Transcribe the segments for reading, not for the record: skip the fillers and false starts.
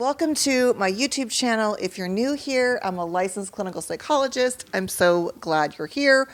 Welcome to my YouTube channel. If you're new here, I'm a licensed clinical psychologist. I'm so glad you're here.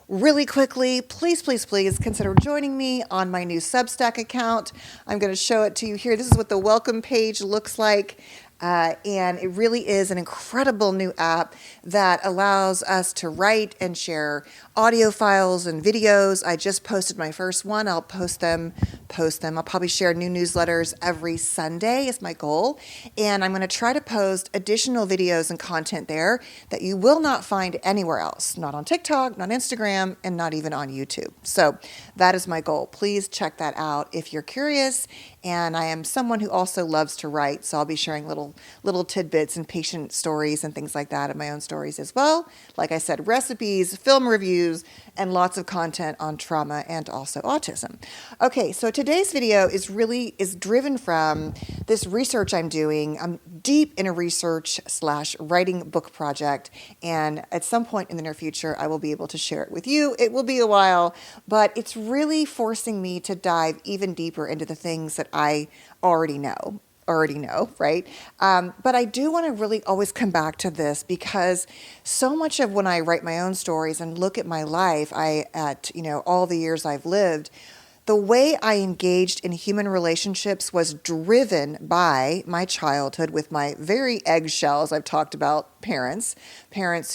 Really quickly, please consider joining me on my new Substack account. I'm going to show it to you here. This is what the welcome page looks like. And it really is an incredible new app that allows us to write and share audio files and videos. I just posted my first one. I'll post them. I'll probably share new newsletters every Sunday is my goal. And I'm going to try to post additional videos and content there that you will not find anywhere else, not on TikTok, not Instagram, and not even on YouTube. So that is my goal. Please check that out if you're curious. And I am someone who also loves to write, so I'll be sharing little tidbits and patient stories and things like that, and my own stories as well. Like I said, recipes, film reviews, and lots of content on trauma and also autism. Okay, so today's video is driven from this research I'm doing. I'm deep in a research/writing book project, and at some point in the near future, I will be able to share it with you. It will be a while, but it's really forcing me to dive even deeper into the things that I already know, right? But I do want to really always come back to this because so much of when I write my own stories and look at my life, all the years I've lived, the way I engaged in human relationships was driven by my childhood with my very eggshells. I've talked about parents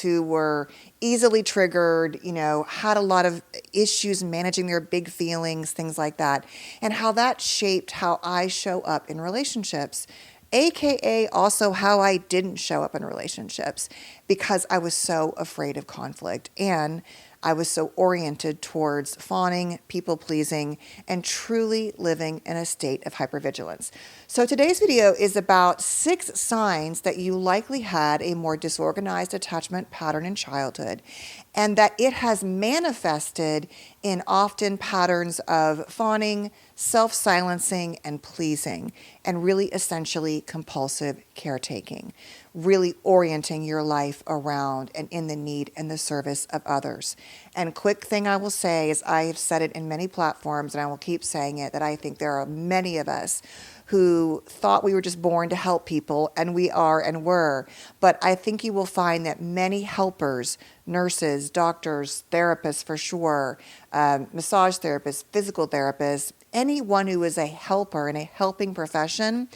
who were easily triggered, had a lot of issues managing their big feelings, things like that, and how that shaped how I show up in relationships, AKA also how I didn't show up in relationships because I was so afraid of conflict and I was so oriented towards fawning, people-pleasing, and truly living in a state of hypervigilance. So today's video is about 6 signs that you likely had a more disorganized attachment pattern in childhood, and that it has manifested in often patterns of fawning, self-silencing, and pleasing, and really essentially compulsive caretaking, really orienting your life around and in the need and the service of others. And quick thing I will say is I have said it in many platforms, and I will keep saying it, that I think there are many of us who thought we were just born to help people, and we are and were. But I think you will find that many helpers, nurses, doctors, therapists for sure, massage therapists, physical therapists, anyone who is a helper in a helping profession,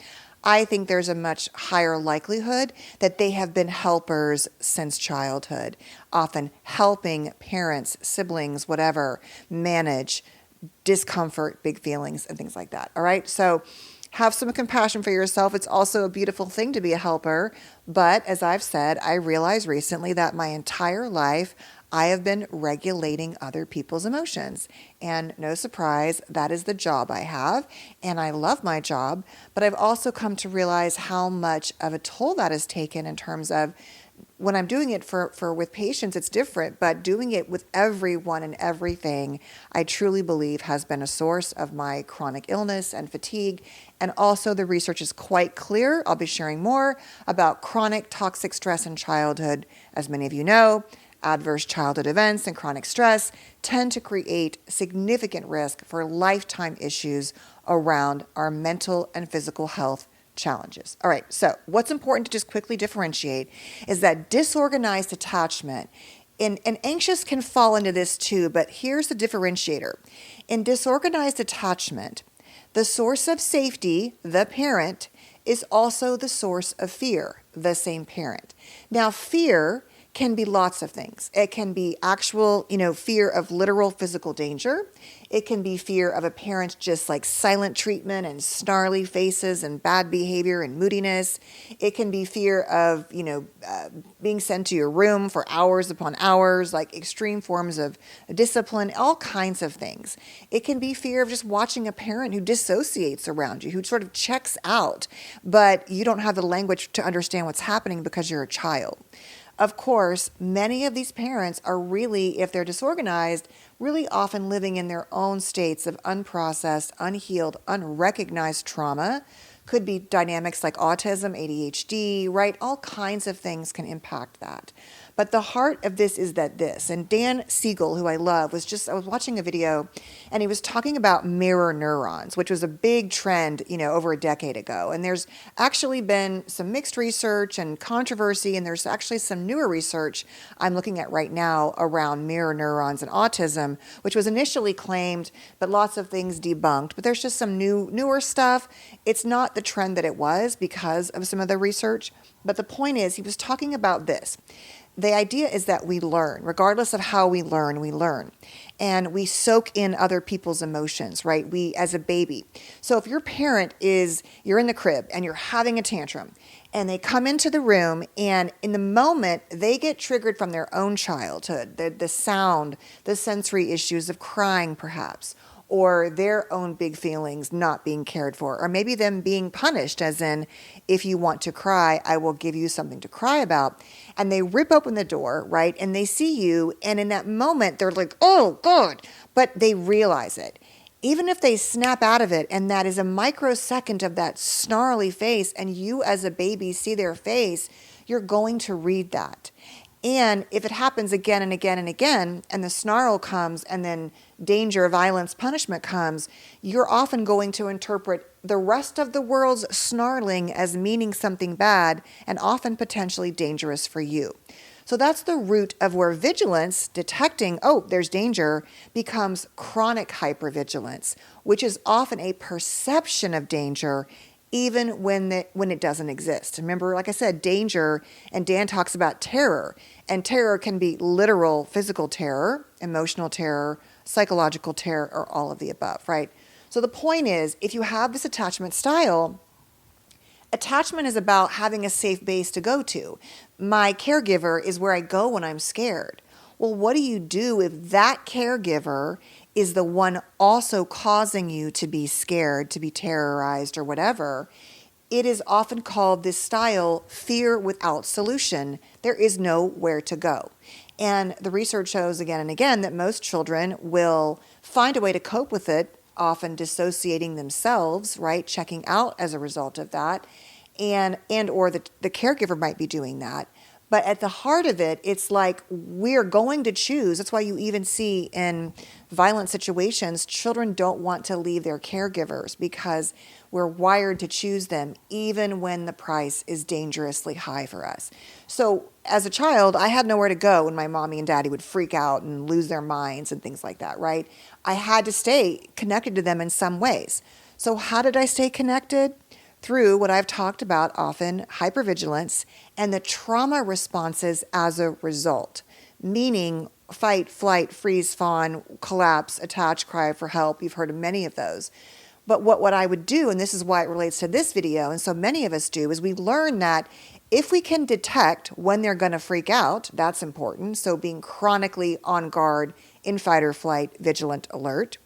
I think there's a much higher likelihood that they have been helpers since childhood, often helping parents, siblings, whatever, manage discomfort, big feelings, and things like that. All right, so have some compassion for yourself. It's also a beautiful thing to be a helper. But as I've said, I realized recently that my entire life, I have been regulating other people's emotions. And no surprise, that is the job I have. And I love my job. But I've also come to realize how much of a toll that has taken in terms of when I'm doing it for with patients, it's different, but doing it with everyone and everything, I truly believe has been a source of my chronic illness and fatigue. And also the research is quite clear. I'll be sharing more about chronic toxic stress in childhood. As many of you know, adverse childhood events and chronic stress tend to create significant risk for lifetime issues around our mental and physical health challenges. All right, so what's important to just quickly differentiate is that disorganized attachment, and anxious can fall into this too, but here's the differentiator. In disorganized attachment, the source of safety, the parent, is also the source of fear, the same parent. Now, fear can be lots of things. It can be actual, fear of literal physical danger. It can be fear of a parent just like silent treatment and snarly faces and bad behavior and moodiness. It can be fear of, being sent to your room for hours upon hours, like extreme forms of discipline, all kinds of things. It can be fear of just watching a parent who dissociates around you, who sort of checks out, but you don't have the language to understand what's happening because you're a child. Of course, many of these parents are really, if they're disorganized, really often living in their own states of unprocessed, unhealed, unrecognized trauma. Could be dynamics like autism, ADHD, right? All kinds of things can impact that. But the heart of this is that this, and Dan Siegel, who I love, I was watching a video and he was talking about mirror neurons, which was a big trend, over a decade ago. And there's actually been some mixed research and controversy, and there's actually some newer research I'm looking at right now around mirror neurons and autism, which was initially claimed, but lots of things debunked. But there's just some newer stuff. It's not the trend that it was because of some of the research. But the point is, he was talking about this. The idea is that we learn, regardless of how we learn, and we soak in other people's emotions, right? We, as a baby. So if your parent you're in the crib and you're having a tantrum and they come into the room and in the moment they get triggered from their own childhood, the sound, the sensory issues of crying perhaps, or their own big feelings not being cared for, or maybe them being punished, as in, if you want to cry, I will give you something to cry about. And they rip open the door, right? And they see you, and in that moment, they're like, oh, God, but they realize it. Even if they snap out of it, and that is a microsecond of that snarly face, and you as a baby see their face, you're going to read that. And if it happens again and again and again, and the snarl comes, and then danger, violence, punishment comes, you're often going to interpret the rest of the world's snarling as meaning something bad and often potentially dangerous for you. So that's the root of where vigilance, detecting, oh, there's danger, becomes chronic hypervigilance, which is often a perception of danger even when it doesn't exist. Remember, like I said, danger, and Dan talks about terror, and terror can be literal physical terror, emotional terror, psychological terror, or all of the above, right? So the point is, if you have this attachment style, attachment is about having a safe base to go to. My caregiver is where I go when I'm scared. Well, what do you do if that caregiver is the one also causing you to be scared, to be terrorized, or whatever? It is often called, this style, fear without solution. There is nowhere to go. And the research shows again and again that most children will find a way to cope with it, often dissociating themselves, right? Checking out as a result of that. And or the caregiver might be doing that. But at the heart of it, it's like we're going to choose. That's why you even see in violent situations, children don't want to leave their caregivers because we're wired to choose them even when the price is dangerously high for us. So as a child, I had nowhere to go when my mommy and daddy would freak out and lose their minds and things like that, right? I had to stay connected to them in some ways. So how did I stay connected? Through what I've talked about often, hypervigilance, and the trauma responses as a result, meaning fight, flight, freeze, fawn, collapse, attach, cry for help. You've heard of many of those. But what I would do, and this is why it relates to this video, and so many of us do, is we learn that if we can detect when they're going to freak out, that's important. So being chronically on guard, in fight or flight, vigilant, alert.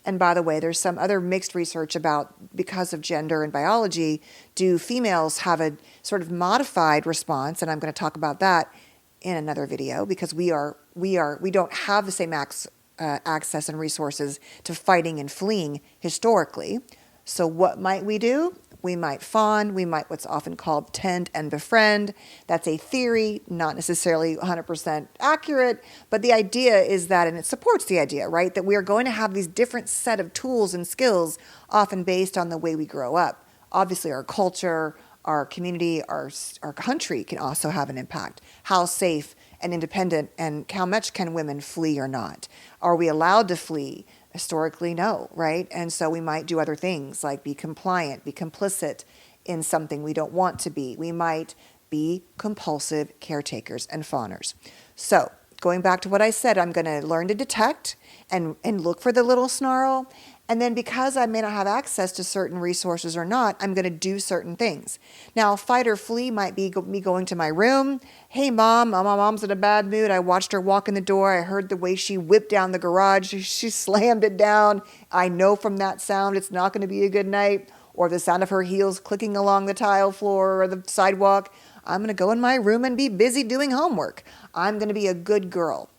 And by the way, there's some other mixed research about, because of gender and biology, do females have a sort of modified response? And I'm going to talk about that in another video, because we don't have the same access and resources to fighting and fleeing historically. So what might we do? We might fawn. We might what's often called tend and befriend. That's a theory, not necessarily 100% accurate, but the idea is that, and it supports the idea, right, that we are going to have these different set of tools and skills, often based on the way we grow up. Obviously, our culture, our community, our country can also have an impact. How safe and independent and how much can women flee or not? Are we allowed to flee? Historically, no, right? And so we might do other things like be compliant, be complicit in something we don't want to be. We might be compulsive caretakers and fawners. So going back to what I said, I'm going to learn to detect and look for the little snarl. And then because I may not have access to certain resources or not, I'm going to do certain things. Now, fight or flee might be me going to my room. Hey, Mom, my mom's in a bad mood. I watched her walk in the door. I heard the way she whipped down the garage. She slammed it down. I know from that sound it's not going to be a good night. Or the sound of her heels clicking along the tile floor or the sidewalk. I'm going to go in my room and be busy doing homework. I'm going to be a good girl.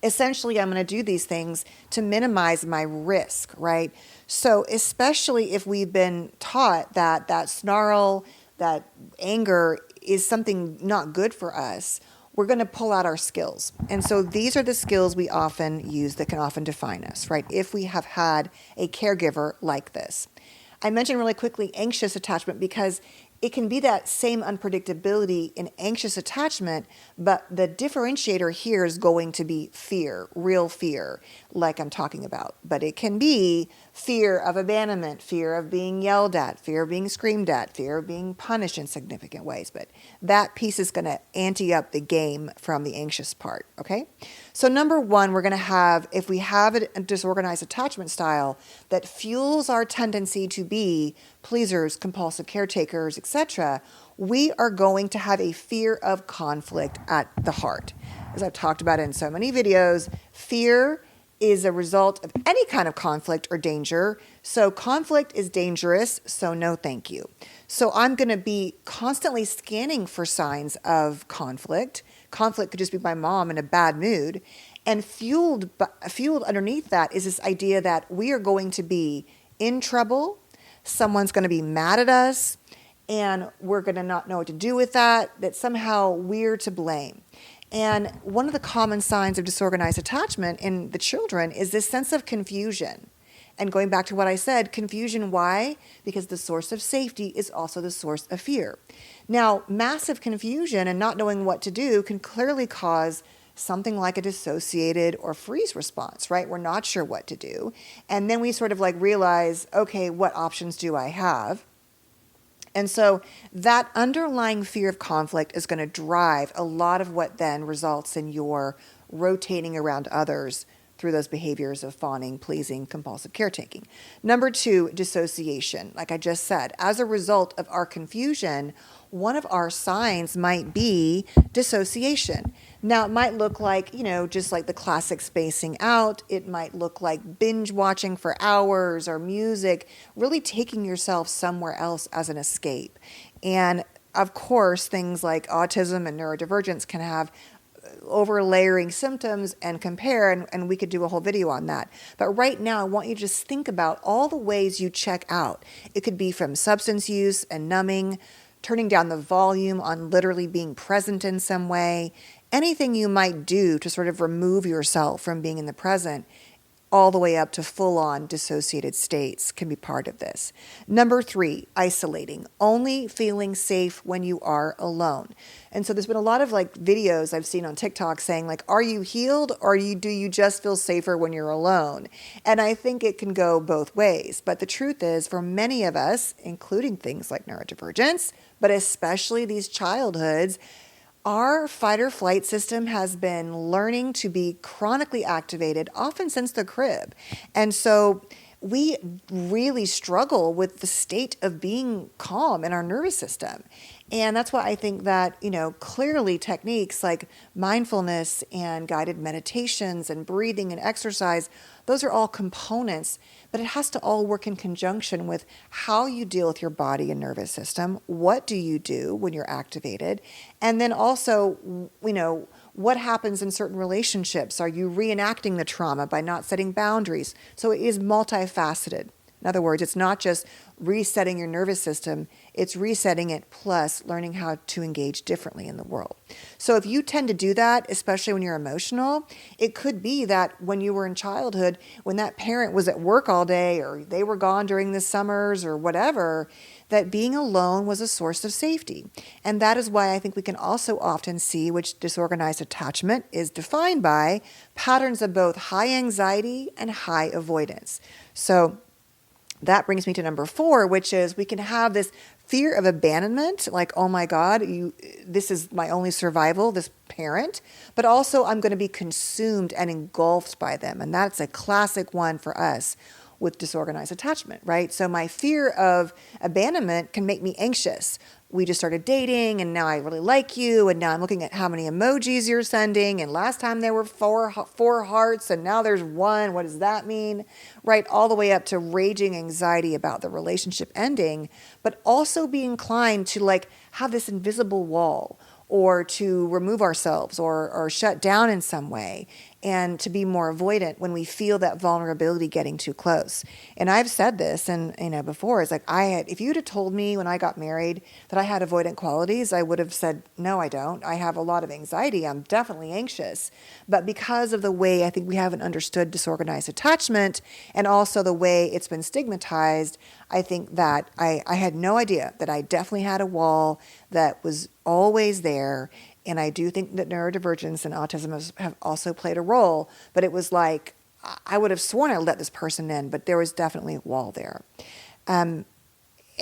Essentially, I'm going to do these things to minimize my risk, right? So especially if we've been taught that snarl, that anger is something not good for us, we're going to pull out our skills. And so these are the skills we often use that can often define us, right? If we have had a caregiver like this. I mentioned really quickly anxious attachment because it can be that same unpredictability in anxious attachment, but the differentiator here is going to be fear, real fear, like I'm talking about. But it can be fear of abandonment, fear of being yelled at, fear of being screamed at, fear of being punished in significant ways. But that piece is going to ante up the game from the anxious part, okay? So number one, we're going to have, if we have a disorganized attachment style that fuels our tendency to be pleasers, compulsive caretakers, etc., we are going to have a fear of conflict at the heart. As I've talked about in so many videos, fear is a result of any kind of conflict or danger. So conflict is dangerous, so no thank you. So I'm going to be constantly scanning for signs of conflict. Conflict could just be my mom in a bad mood. And fueled underneath that is this idea that we are going to be in trouble, someone's going to be mad at us, and we're going to not know what to do with that somehow we're to blame. And one of the common signs of disorganized attachment in the children is this sense of confusion. And going back to what I said, confusion, why? Because the source of safety is also the source of fear. Now, massive confusion and not knowing what to do can clearly cause something like a dissociated or freeze response, right? We're not sure what to do. And then we sort of like realize, okay, what options do I have? And so that underlying fear of conflict is going to drive a lot of what then results in your rotating around others through those behaviors of fawning, pleasing, compulsive caretaking. Number two, dissociation. Like I just said, as a result of our confusion, one of our signs might be dissociation. Now, it might look like, just like the classic spacing out. It might look like binge watching for hours or music, really taking yourself somewhere else as an escape. And of course, things like autism and neurodivergence can have over layering symptoms and compare, and we could do a whole video on that. But right now, I want you to just think about all the ways you check out. It could be from substance use and numbing, turning down the volume on literally being present in some way, anything you might do to sort of remove yourself from being in the present, all the way up to full-on dissociated states can be part of this. Number three, isolating, only feeling safe when you are alone. And so there's been a lot of like videos I've seen on TikTok saying like, are you healed or do you just feel safer when you're alone? And I think it can go both ways. But the truth is, for many of us, including things like neurodivergence, but especially these childhoods, our fight or flight system has been learning to be chronically activated, often since the crib. And so we really struggle with the state of being calm in our nervous system. And that's why I think that, clearly techniques like mindfulness and guided meditations and breathing and exercise, those are all components, but it has to all work in conjunction with how you deal with your body and nervous system. What do you do when you're activated? And then also, what happens in certain relationships? Are you reenacting the trauma by not setting boundaries? So it is multifaceted. In other words, it's not just resetting your nervous system, it's resetting it plus learning how to engage differently in the world. So if you tend to do that, especially when you're emotional, it could be that when you were in childhood, when that parent was at work all day or they were gone during the summers or whatever, that being alone was a source of safety. And that is why I think we can also often see which disorganized attachment is defined by patterns of both high anxiety and high avoidance. So that brings me to number four, which is we can have this fear of abandonment, like, oh my God, this is my only survival, this parent, but also I'm going to be consumed and engulfed by them. And that's a classic one for us with disorganized attachment, right? So my fear of abandonment can make me anxious. We just started dating and now I really like you and now I'm looking at how many emojis you're sending and last time there were four hearts and now there's one. What does that mean? Right? All the way up to raging anxiety about the relationship ending, but also be inclined to like have this invisible wall or to remove ourselves or shut down in some way. and to be more avoidant when we feel that vulnerability getting too close. And I've said this and before, it's like if you'd have told me when I got married that I had avoidant qualities, I would have said, no, I don't. I have a lot of anxiety. I'm definitely anxious. But because of the way I think we haven't understood disorganized attachment and also the way it's been stigmatized, I think that I had no idea that I definitely had a wall that was always there. And I do think that neurodivergence and autism have also played a role, but it was like, I would have sworn I let this person in, but there was definitely a wall there.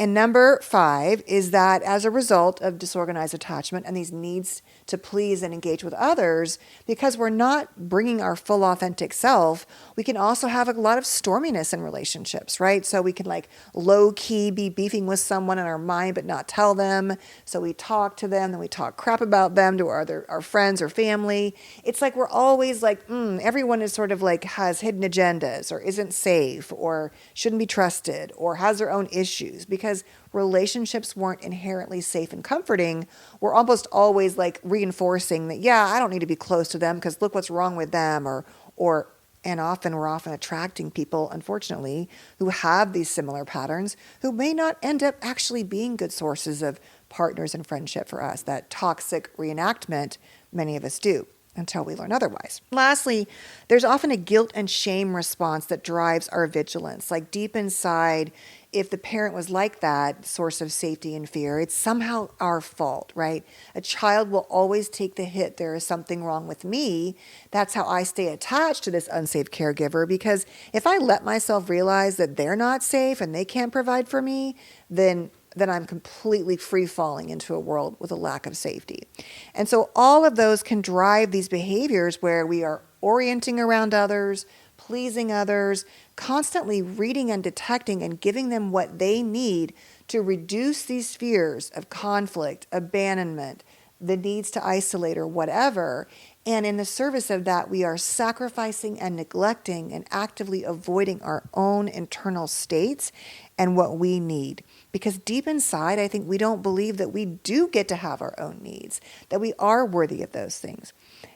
And number 5 is that as a result of disorganized attachment and these needs to please and engage with others, because we're not bringing our full authentic self, we can also have a lot of storminess in relationships, right? So we can like low key be beefing with someone in our mind, but not tell them. So we talk to them, then we talk crap about them to our friends or family. It's like we're always like, everyone is sort of like has hidden agendas or isn't safe or shouldn't be trusted or has their own issues because relationships weren't inherently safe and comforting. We're almost always like reinforcing that, I don't need to be close to them because look what's wrong with them and often we're attracting people, unfortunately, who have these similar patterns who may not end up actually being good sources of partners and friendship for us. That toxic reenactment, many of us do until we learn otherwise. Lastly, there's often a guilt and shame response that drives our vigilance. Like deep inside, if the parent was like that source of safety and fear, it's somehow our fault, right? A child will always take the hit. There is something wrong with me. That's how I stay attached to this unsafe caregiver, because if I let myself realize that they're not safe and they can't provide for me, then I'm completely free falling into a world with a lack of safety. And so all of those can drive these behaviors where we are orienting around others, pleasing others, constantly reading and detecting and giving them what they need to reduce these fears of conflict, abandonment, the needs to isolate or whatever. And in the service of that, we are sacrificing and neglecting and actively avoiding our own internal states and what we need. Because deep inside, I think we don't believe that we do get to have our own needs, that we are worthy of those things.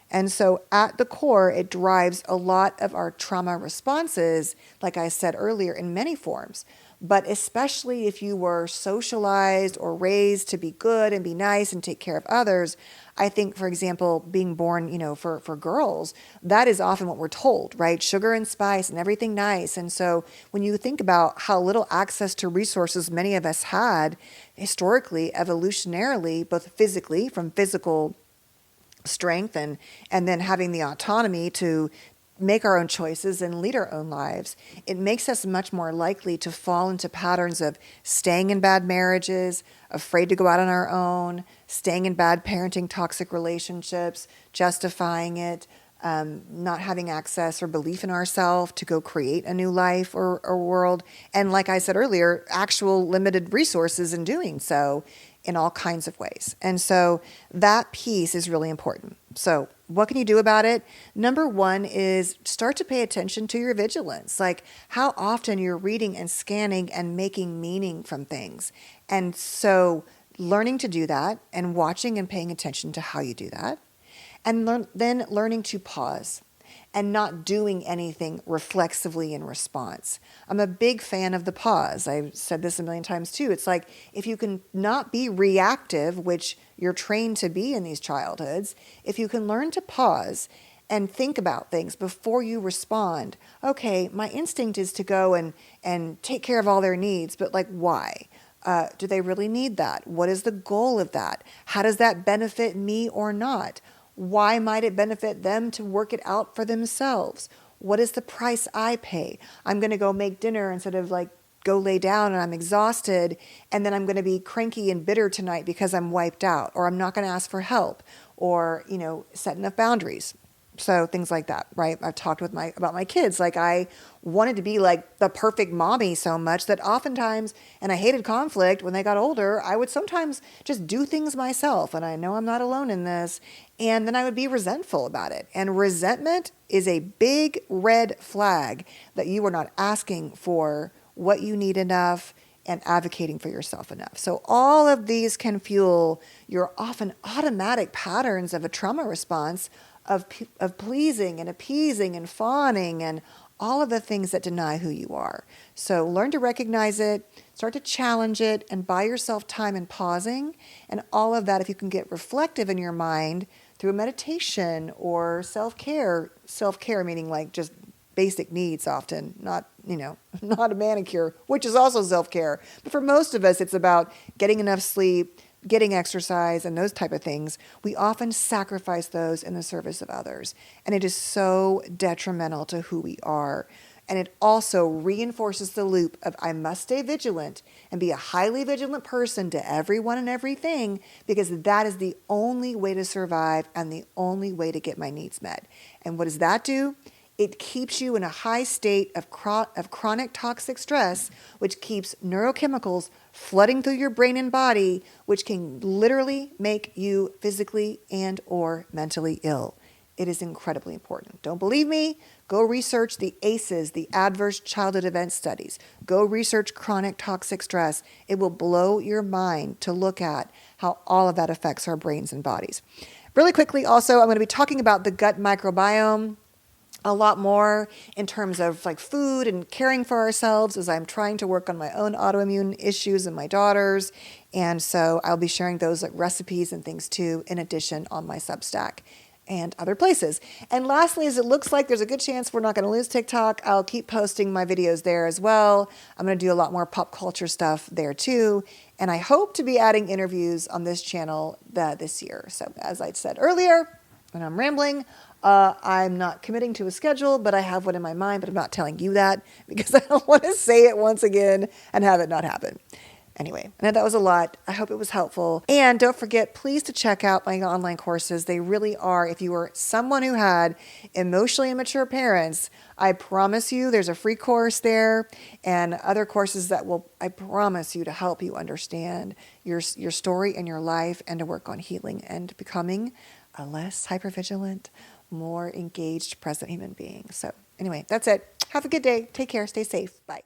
And so at the core, it drives a lot of our trauma responses, like I said earlier, in many forms. But especially if you were socialized or raised to be good and be nice and take care of others, I think, for example, being born, for girls, that is often what we're told, right? Sugar and spice and everything nice. And so when you think about how little access to resources many of us had historically, evolutionarily, both physically, from physical strength and then having the autonomy to make our own choices and lead our own lives, it makes us much more likely to fall into patterns of staying in bad marriages, afraid to go out on our own, staying in bad parenting, toxic relationships, justifying it, not having access or belief in ourselves to go create a new life or world. And like I said earlier, actual limited resources in doing so in all kinds of ways. And so that piece is really important. So what can you do about it? Number 1 is start to pay attention to your vigilance, like how often you're reading and scanning and making meaning from things. And so learning to do that and watching and paying attention to how you do that. And then learning to pause and not doing anything reflexively in response. I'm a big fan of the pause. I've said this a million times too. It's like if you can not be reactive, which you're trained to be in these childhoods, if you can learn to pause and think about things before you respond. Okay, my instinct is to go and take care of all their needs, but like why? Do they really need that? What is the goal of that? How does that benefit me or not? Why might it benefit them to work it out for themselves? What is the price I pay? I'm going to go make dinner instead of like go lay down and I'm exhausted, and then I'm going to be cranky and bitter tonight because I'm wiped out, or I'm not going to ask for help, or, set enough boundaries. So things like that, right? I've talked about my kids. Like I wanted to be like the perfect mommy so much that oftentimes, and I hated conflict when they got older, I would sometimes just do things myself. And I know I'm not alone in this. And then I would be resentful about it. And resentment is a big red flag that you are not asking for what you need enough and advocating for yourself enough. So all of these can fuel your often automatic patterns of a trauma response of pleasing and appeasing and fawning and all of the things that deny who you are. So learn to recognize it, start to challenge it, and buy yourself time and pausing. And all of that, if you can get reflective in your mind through meditation or self-care meaning like just basic needs often, not a manicure, which is also self-care. But for most of us, it's about getting enough sleep, getting exercise, and those type of things. We often sacrifice those in the service of others. And it is so detrimental to who we are. And it also reinforces the loop of I must stay vigilant and be a highly vigilant person to everyone and everything, because that is the only way to survive and the only way to get my needs met. And what does that do? It keeps you in a high state of chronic toxic stress, which keeps neurochemicals flooding through your brain and body, which can literally make you physically and or mentally ill. It is incredibly important. Don't believe me? Go research the ACEs, the Adverse Childhood Event Studies. Go research chronic toxic stress. It will blow your mind to look at how all of that affects our brains and bodies. Really quickly, also, I'm going to be talking about the gut microbiome a lot more in terms of like food and caring for ourselves, as I'm trying to work on my own autoimmune issues and my daughter's. And so I'll be sharing those like recipes and things too, in addition on my Substack and other places. And lastly, as it looks like there's a good chance we're not going to lose TikTok, I'll keep posting my videos there as well. I'm going to do a lot more pop culture stuff there too. And I hope to be adding interviews on this channel this year. So as I said earlier, when I'm rambling, I'm not committing to a schedule, but I have one in my mind, but I'm not telling you that because I don't want to say it once again and have it not happen. Anyway, I know that was a lot. I hope it was helpful. And don't forget, please, to check out my online courses. They really are. If you are someone who had emotionally immature parents, I promise you there's a free course there and other courses that will, I promise you, to help you understand your story and your life and to work on healing and becoming a less hypervigilant, more engaged, present human being. So anyway, that's it. Have a good day. Take care. Stay safe. Bye.